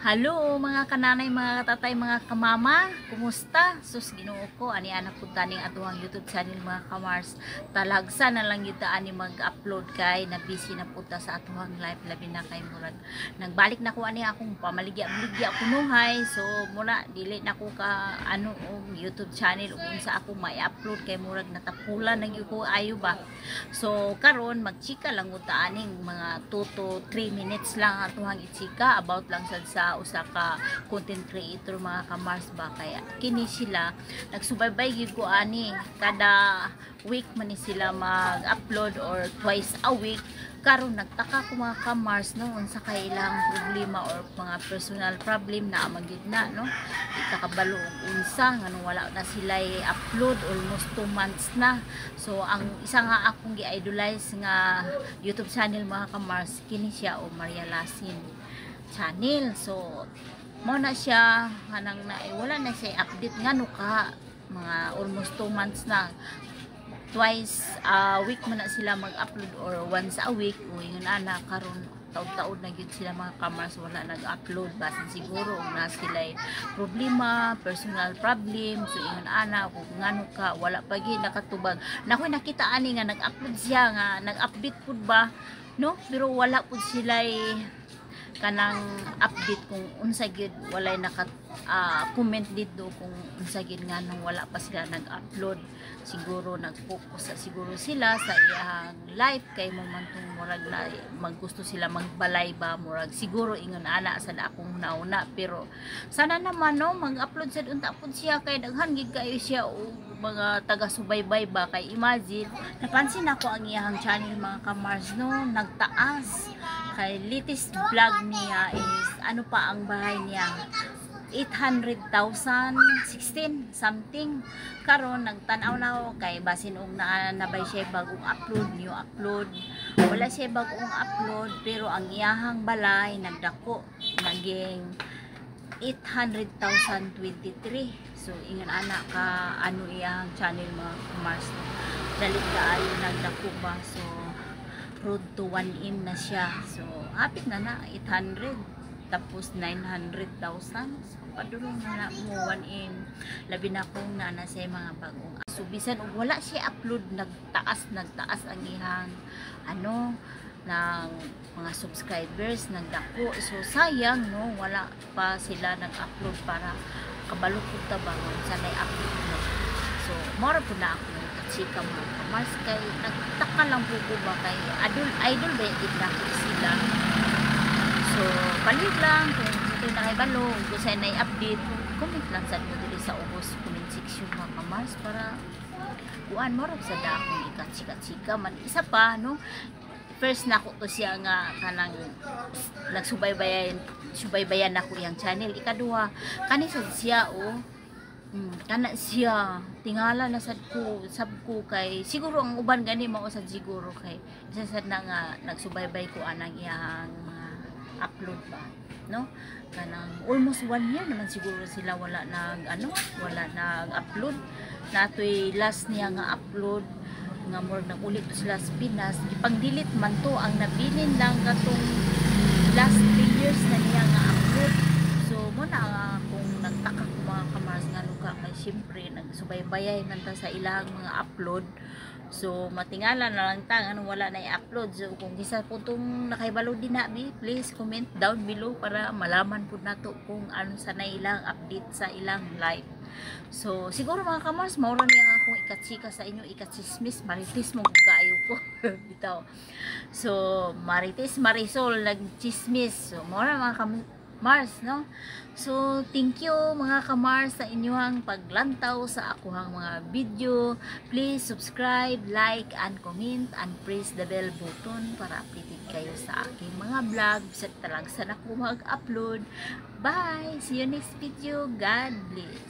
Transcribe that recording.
Hello mga kananay, mga katatay, mga kamama, kumusta? Sus Ginoo ko ani anak pud taning atuhang YouTube channel mga kamars. Talagsa na lang gyud ta ani mag-upload kay na busy na puta sa atuhang live labi na kay murag. Nagbalik na ko ani akong pamaligya-ligya kunuhay. So muna dili na ko ka YouTube channel ug unsa ako may upload kay murag natapulan na gyud ko ayo ba. So karon magchika lang gud ta aning mga 2 to 3 minutes lang atuhang ichika about lang sa usa ka content creator mga kamars ba, kaya kini sila nagsubaybay gyud ko ani kada week man ni sila mag-upload or twice a week. Karon nagtaka ko mga kamars no unsa kay ilang problema or mga personal problem na magyud na no, ikakabalo og unsa ngano wala na sila upload almost 2 months na. So ang isa nga akong gi-idolize nga YouTube channel mga kamars kini siya o Maria Lasin channel. So mo na siya kanang na wala na siya update ngano ka mga almost 2 months na, twice a week man na sila mag-upload or once a week. Uy yun ana karon taud-taud na gyud sila mga kamars wala nag-upload basin siguro na sila problema, personal problem. So ingon ana kung ngano ka wala pa gyud nakatubag nakoy nakita ani nga nag-upload siya nga nag-update pud ba no, pero wala pud sila kanang update kung unsa gyud walay naka comment dito kung unsa gyud nga nang wala pa sila nag-upload. Siguro nag-focus siguro sila sa iyang life kay mo man tong murag na maggusto sila magbalay ba murag siguro ingon ana sa akong nauna. Pero sana naman no mag-upload sa unta pud siya kay daghan gid kayo siya o mga taga-subaybay ba. Kay imagine napansin ako ang iyang channel mga kamars no nagtaas kay latest vlog niya is ano pa ang bahay niya 800,000 16 something. Karon nagtan-aw na ako kay basin og nabay siya bagong upload, new upload, wala siya bagong upload pero ang iyahang balay nagdako naging 800,023. So ingon ana ka ano iyang channel mga kamars dalit kaayo nagdako ba. So road to 1M na siya. So hapit na 800 tapos 900,000. So padulong na mo 1M labi na kung na sa mga bagong so bisan og wala siya upload nagtaas ang ihang ano ng mga subscribers nagdako. So sayang no wala pa sila nag-upload para kabalo pud ta ba sa upload no. So mora pud na ako chika mga kamars kay nagtaka lang po ko ba kay idol ba yung sila. So balik lang kung ito na kay balo kung saan na i-update comment lang sa mo dili sa ubos comment section mga kamars para kuan mo sa dakong ikachika-chika man. Isa pa no, first na ko to siya nga kanang nagsubaybayan ako yung channel. Ikaduha kani sad siya kana siya tingala na sad ko kay siguro ang uban gani mao sad siguro kay isa sad na nga nagsubaybay ko anang iyang mga upload ba no, kanang almost 1 year naman siguro sila wala nag-upload. Natoy last niya nga upload nga more nagulit to sila sa Pinas ipang-delete man to ang nabilin lang katong last 3 years na niya nga upload. So mo na kung nagtaka ko mga kamars nga luka kay syempre nagsubaybayay man ta sa ilang mga upload. So matingala na lang ta ano wala na i-upload. So kung isa po tong nakaibalo din nabi, please comment down below para malaman po nato kung ano sa na ilang update sa ilang live. So siguro mga kamars maura niya akong ikatsika sa inyo, ikachismis marites mo kaayo ko bitaw. So marites marisol nagchismis. So maura mga Mars no. So thank you mga kamars sa inyong paglantaw sa akohang mga video. Please subscribe, like and comment and press the bell button para updated kayo sa aking mga vlog sa talagsan ako mag-upload. Bye, see you next video. God bless.